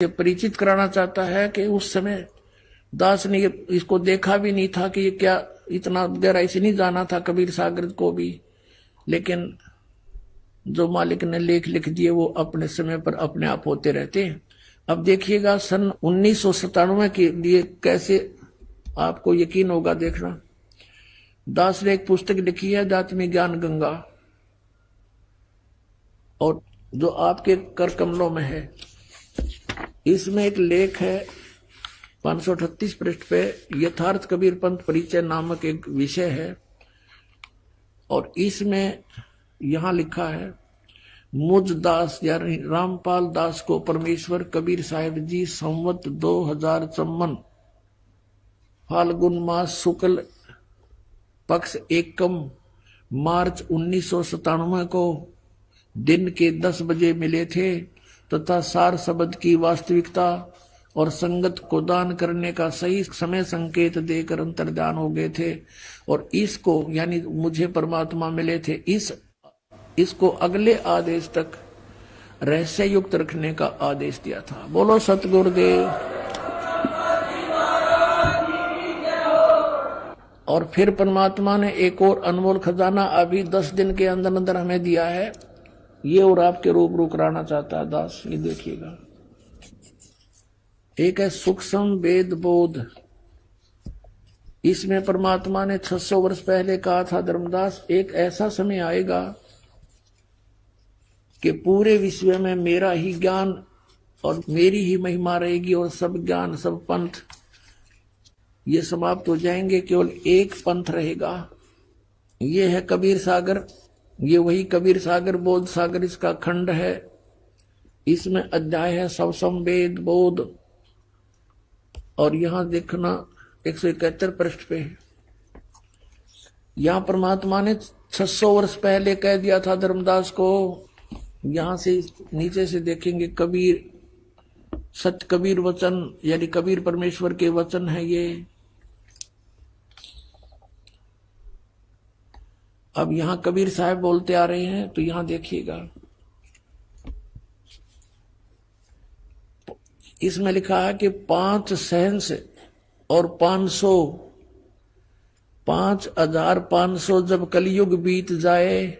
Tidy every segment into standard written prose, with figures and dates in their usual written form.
परिचित कराना चाहता है कि उस समय दास ने इसको देखा भी नहीं था कि ये क्या, इतना गहराई से नहीं जाना था कबीर सागर को भी, लेकिन जो मालिक ने लेख लिख दिए वो अपने समय पर अपने आप होते रहते हैं। अब देखिएगा सन 1997 के लिए कैसे आपको यकीन होगा, देखना। दास ने एक पुस्तक लिखी है अध्यात्मिक ज्ञान गंगा, और जो आपके कर कमलों में है, इसमें एक लेख है 538 पृष्ठ पे, यथार्थ कबीर पंथ परिचय नामक एक विषय है। और इसमें यहां लिखा है, मुझ दास यानी रामपाल दास को परमेश्वर कबीर साहिब जी संवत 2054 फाल्गुन मास शुक्ल पक्ष एकम मार्च 1997 को दिन के 10 बजे मिले थे तथा सार शब्द की वास्तविकता और संगत को दान करने का सही समय संकेत देकर अंतर्ध्यान हो गए थे। और इसको यानी मुझे परमात्मा मिले थे, इसको अगले आदेश तक रहस्य युक्त रखने का आदेश दिया था। बोलो सतगुरुदेव। और फिर परमात्मा ने एक और अनमोल खजाना अभी 10 दिन के अंदर अंदर हमें दिया है, ये और आपके रूबरू कराना चाहता है दास। ये देखिएगा, एक है सूक्ष्म वेद बोध। इसमें परमात्मा ने 600 वर्ष पहले कहा था, धर्मदास एक ऐसा समय आएगा कि पूरे विश्व में मेरा ही ज्ञान और मेरी ही महिमा रहेगी और सब ज्ञान सब पंथ ये समाप्त हो जाएंगे, केवल एक पंथ रहेगा। ये है कबीर सागर, ये वही कबीर सागर बोध सागर इसका खंड है। इसमें अध्याय है सवसम वेद बोध, और यहां देखना 171 पृष्ठ पे, यहां परमात्मा ने 600 वर्ष पहले कह दिया था धर्मदास को। यहां से नीचे से देखेंगे, कबीर सत्य कबीर वचन यानी कबीर परमेश्वर के वचन है ये। अब यहां कबीर साहब बोलते आ रहे हैं, तो यहां देखिएगा, इसमें लिखा है कि 5 सहंस और 5500 जब कलयुग बीत जाए,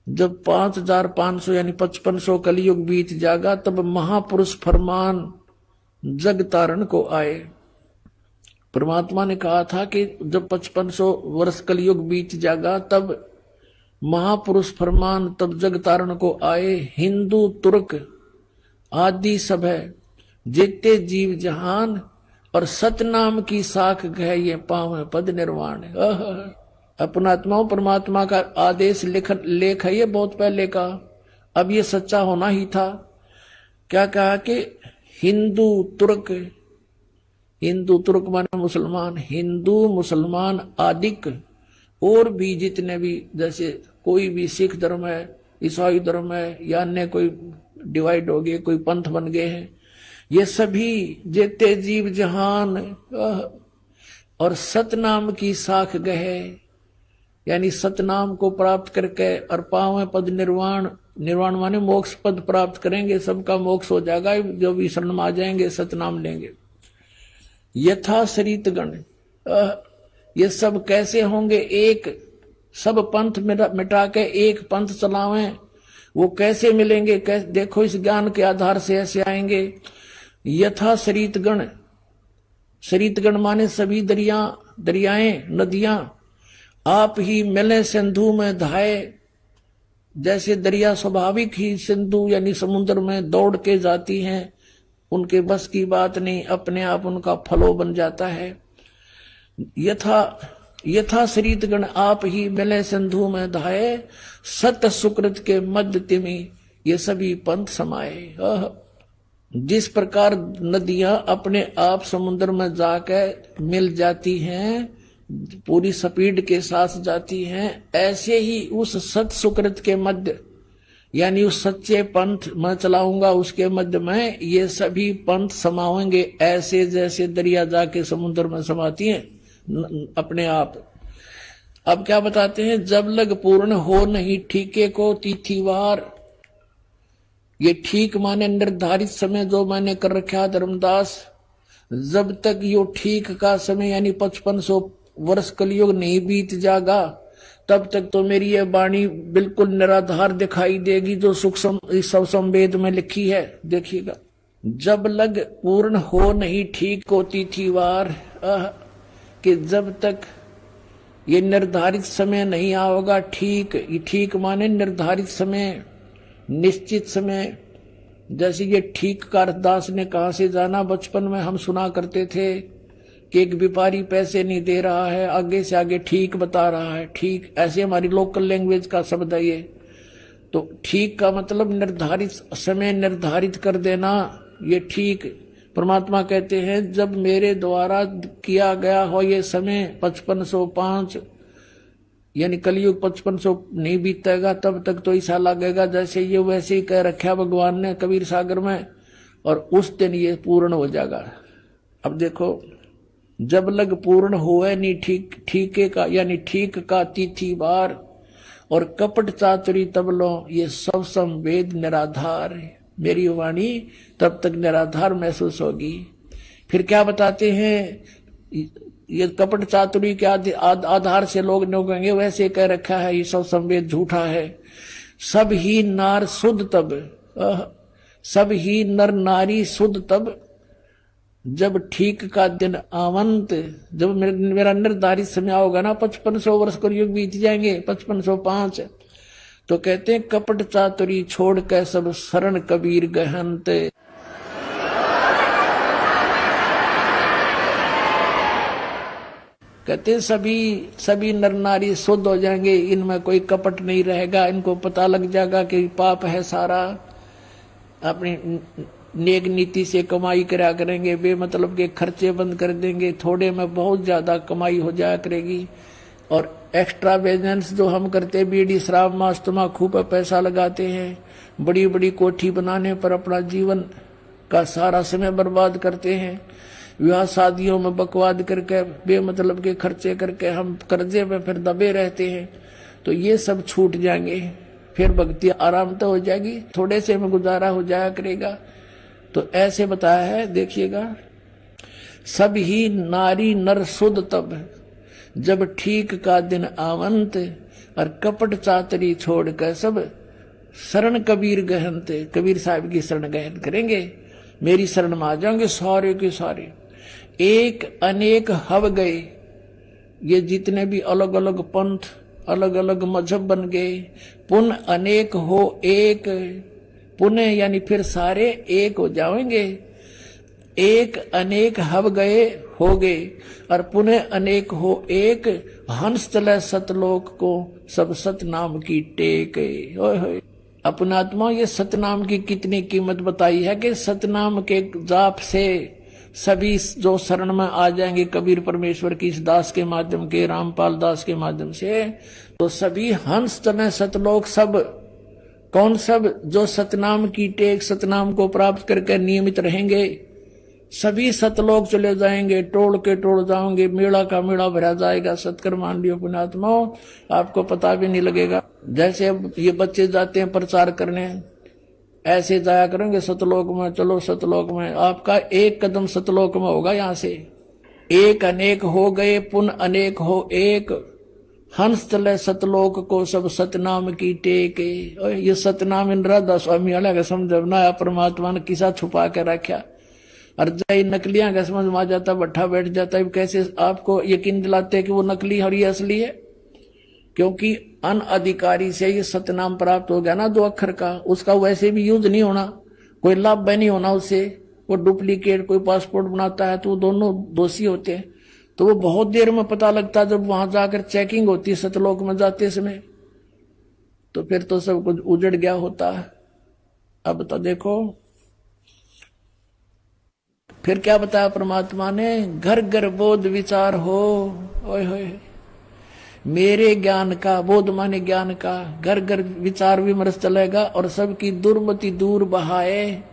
जब 5500 यानी 5500 कलयुग बीत जाएगा, तब महापुरुष फरमान जग तारण को आए। परमात्मा ने कहा था कि जब 5500 वर्ष कलयुग बीत जाएगा तब महापुरुष फरमान तब जग तारण को आए। हिंदू तुर्क आदि सब है जेते जीव जहान, और सतनाम की साख गह ये पाव पद निर्वाण। अपना आत्माओं परमात्मा का आदेश लेख है ये बहुत पहले का, अब ये सच्चा होना ही था। क्या कहा कि हिंदू तुर्क माने मुसलमान, हिंदू मुसलमान आदिक और भी जितने भी, जैसे कोई भी सिख धर्म है, ईसाई धर्म है, या अन्य कोई डिवाइड हो गए, कोई पंथ बन गए हैं, ये सभी जेते जीव जहान और सतनाम की साख गए, यानी सतनाम को प्राप्त करके और पावे पद निर्वाण, निर्वाण माने मोक्ष पद प्राप्त करेंगे, सबका मोक्ष हो जाएगा जो भी शरण में आ जाएंगे, सतनाम लेंगे। यथा शरीत गण, ये सब कैसे होंगे, एक सब पंथ मिटा के एक पंथ चलावें, वो कैसे मिलेंगे, कैसे? देखो इस ज्ञान के आधार से ऐसे आएंगे। यथा शरीतगण, शरीतगण माने सभी दरियाएं नदियां आप ही मिले सिंधु में धाये। जैसे दरिया स्वाभाविक ही सिंधु यानी समुद्र में दौड़ के जाती हैं, उनके बस की बात नहीं, अपने आप उनका फलो बन जाता है। यथा शरीतगण आप ही मिले सिंधु में धाये, सत सुकृत के मध्य तिमि ये सभी पंथ समाये। जिस प्रकार नदियां अपने आप समुद्र में जाकर मिल जाती हैं, पूरी स्पीड के साथ जाती हैं, ऐसे ही उस सत सुकृत के मध्य यानी उस सच्चे पंथ मैं चलाऊंगा उसके मध्य में ये सभी पंथ समाएंगे, ऐसे जैसे दरिया जाके समुद्र में समाती हैं अपने आप। अब क्या बताते हैं, जब लग पूर्ण हो नहीं ठीके को तिथिवार, ये ठीक माने निर्धारित समय जो मैंने कर रखा धर्मदास, जब तक यो ठीक का समय यानी 5500 वर्ष कलयुग नहीं बीत जाएगा, तब तक तो मेरी ये वाणी बिल्कुल निराधार दिखाई देगी जो सब संवेद में लिखी है। देखिएगा, जब लग पूर्ण हो नहीं ठीक होती थी वार, कि जब तक ये निर्धारित समय नहीं आओगा ठीक, ये ठीक माने निर्धारित समय, निश्चित समय। जैसे ये ठीक का दास ने कहां से जाना, बचपन में हम सुना करते थे कि एक व्यापारी पैसे नहीं दे रहा है, आगे से आगे ठीक बता रहा है, ठीक, ऐसे हमारी लोकल लैंग्वेज का शब्द है ये। तो ठीक का मतलब निर्धारित समय निर्धारित कर देना, ये ठीक। परमात्मा कहते हैं जब मेरे द्वारा किया गया हो ये समय 5505 यानी कलयुग 5500 नहीं बीतेगा, तब तक तो ऐसा लगेगा जैसे ये वैसे ही कह रखा भगवान ने कबीर सागर में, और उस दिन ये पूर्ण हो जाएगा। अब देखो, जब लग पूर्ण होए नहीं ठीक, ठीके का यानी ठीक का तिथि बार, और कपट चातुरी तब लो ये सब संवेद निराधार, मेरी वाणी तब तक निराधार महसूस होगी। फिर क्या बताते हैं, ये कपट चातुरी के आधार से लोग कहेंगे वैसे कह रखा है, ये सब संवेद झूठा है। सब ही नार शुद्ध तब, सब ही नर नारी शुद्ध तब, जब ठीक का दिन आवंत, जब मेरा निर्धारित समय होगा ना, 5500 वर्ष को युग बीत जाएंगे, 5505, तो कहते हैं कपट चातुरी छोड़ के सब शरण कबीर गहंत। कहते हैं सभी नर नारी शुद्ध हो जाएंगे, इनमें कोई कपट नहीं रहेगा, इनको पता लग जाएगा कि पाप है सारा, अपनी नेक नीति से कमाई करा करेंगे, बेमतलब के खर्चे बंद कर देंगे, थोड़े में बहुत ज्यादा कमाई हो जाया करेगी। और एक्स्ट्रा बिजनेस जो हम करते, बीड़ी शराब मांस तम्बाकू पर पैसा लगाते हैं, बड़ी बड़ी कोठी बनाने पर अपना जीवन का सारा समय बर्बाद करते हैं, विवाह शादियों में बकवाद करके बेमतलब के खर्चे करके हम कर्जे में फिर दबे रहते हैं, तो ये सब छूट जाएंगे, फिर भक्ति आराम तो हो जाएगी, थोड़े से में गुजारा हो जाया करेगा। तो ऐसे बताया है, देखिएगा, सब ही नारी नर शुद्ध तब, जब ठीक का दिन आवंत, और कपट चातरी छोड़ कर सब शरण कबीर गहनत, कबीर साहब की शरण गहन करेंगे, मेरी शरण में आ जाएंगे सारे के सारे। एक अनेक हव गए, ये जितने भी अलग अलग पंथ अलग अलग मजहब बन गए, पुन अनेक हो एक, पुनः यानी फिर सारे एक हो जाएंगे। एक अनेक हव गए हो गए, और पुनः अनेक हो एक, हंस चले सतलोक को सब सतनाम की टेक। अपनात्मा, ये सतनाम की कितनी कीमत बताई है कि सतनाम के जाप से सभी जो शरण में आ जाएंगे कबीर परमेश्वर की इस दास के माध्यम के, रामपाल दास के माध्यम से, तो सभी हंस चले सतलोक, सब कौन, सब जो सतनाम की टेक, सतनाम को प्राप्त करके नियमित रहेंगे, सभी सतलोक चले जाएंगे, टोल के टोल जाओगे, मेला का मेला भरा जाएगा। सत्कर मान लियो पुण्यात्माओं, आपको पता भी नहीं लगेगा। जैसे अब ये बच्चे जाते हैं प्रचार करने, ऐसे जाया करेंगे सतलोक में, चलो सतलोक में, आपका एक कदम सतलोक में होगा। यहाँ से एक अनेक हो गए, पुन अनेक हो एक, हंस चले सतलोक को सब सतनाम की टेक। ये सतनाम इन राधा स्वामी वाला का समझना, परमात्मा ने किसा छुपा के रखा, और जय नकलियां का समझ में आ जाता, बैठा बैठ जाता है। कैसे आपको यकीन दिलाते कि वो नकली और ये असली है? क्योंकि अनअधिकारी से ये सतनाम प्राप्त हो गया ना 2 अक्षर का, उसका वैसे भी यूज नहीं होना, कोई लाभ नहीं होना उससे। वो डुप्लीकेट कोई पासपोर्ट बनाता है तो वो दोनों दोषी होते हैं। तो वो बहुत देर में पता लगता है, जब वहां जाकर चेकिंग होती है सतलोक में जाते समय, तो फिर तो सब कुछ उजड़ गया होता है। अब तो देखो फिर क्या बताया परमात्मा ने, घर घर बोध विचार हो। ओए होए, मेरे ज्ञान का, बोध माने ज्ञान का, घर घर विचार विमर्श चलेगा, और सबकी दुर्मति दूर बहाए,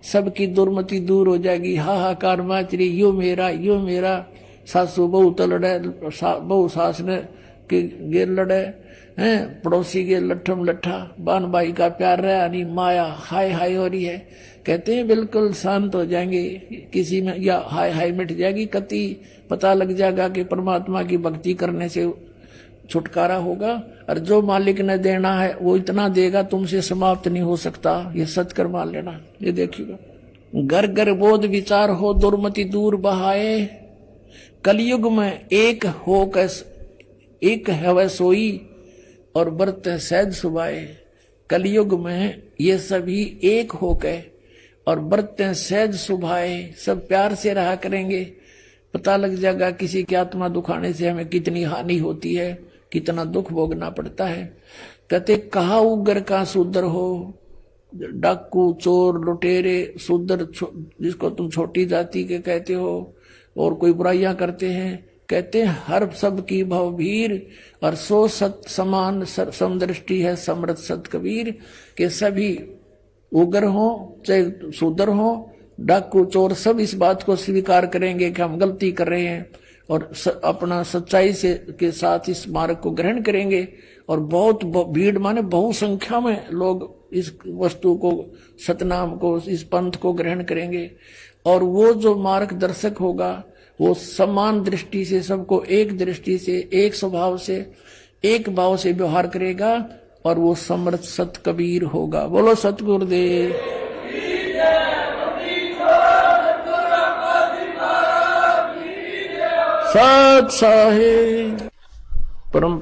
सबकी दुर्मति दूर हो जाएगी। हाहाकार माचरी, यो मेरा, सासू बहू तो लड़े, बहू सास ने के गिर लड़े, हैं, पड़ोसी के लट्ठम लट्ठा, बहन भाई का प्यार रहा नहीं, माया हाय हाय हो रही है। कहते हैं बिल्कुल शांत हो जाएंगे, किसी में या हाय हाय मिट जाएगी, कति पता लग जाएगा कि परमात्मा की भक्ति करने से छुटकारा होगा। और जो मालिक ने देना है वो इतना देगा, तुमसे समाप्त नहीं हो सकता, ये सच मान लेना। ये देखिएगा, घर घर बोध विचार हो, दुर्मति दूर बहाए, कलयुग में एक हो कैस एक है वह सोई, और बरत सहज सुभाए। कलयुग में ये सभी एक हो गए और बरते सहज सुभाए, सब प्यार से रहा करेंगे। पता लग जाएगा किसी की आत्मा दुखाने से हमें कितनी हानि होती है, कितना दुख भोगना पड़ता है। कहते कहा उग्र का शूद्र हो, डाकू चोर लुटेरे शूद्र जिसको तुम छोटी जाति के कहते हो और कोई बुराइयां करते हैं, कहते हैं हर सब की भवभीर और सो सत समान समदृष्टि है समृत सत कबीर। के सभी उग्र हो चाहे शूद्र हो, डाकू चोर, सब इस बात को स्वीकार करेंगे कि हम गलती कर रहे हैं और अपना सच्चाई से के साथ इस मार्ग को ग्रहण करेंगे। और बहुत भीड़ माने बहुसंख्या में लोग इस वस्तु को, सतनाम को, इस पंथ को ग्रहण करेंगे। और वो जो मार्गदर्शक होगा वो समान दृष्टि से सबको एक दृष्टि से, एक स्वभाव से, एक भाव से व्यवहार करेगा और वो समर्थ सत कबीर होगा। बोलो सतगुरुदेव। सत साहिब परम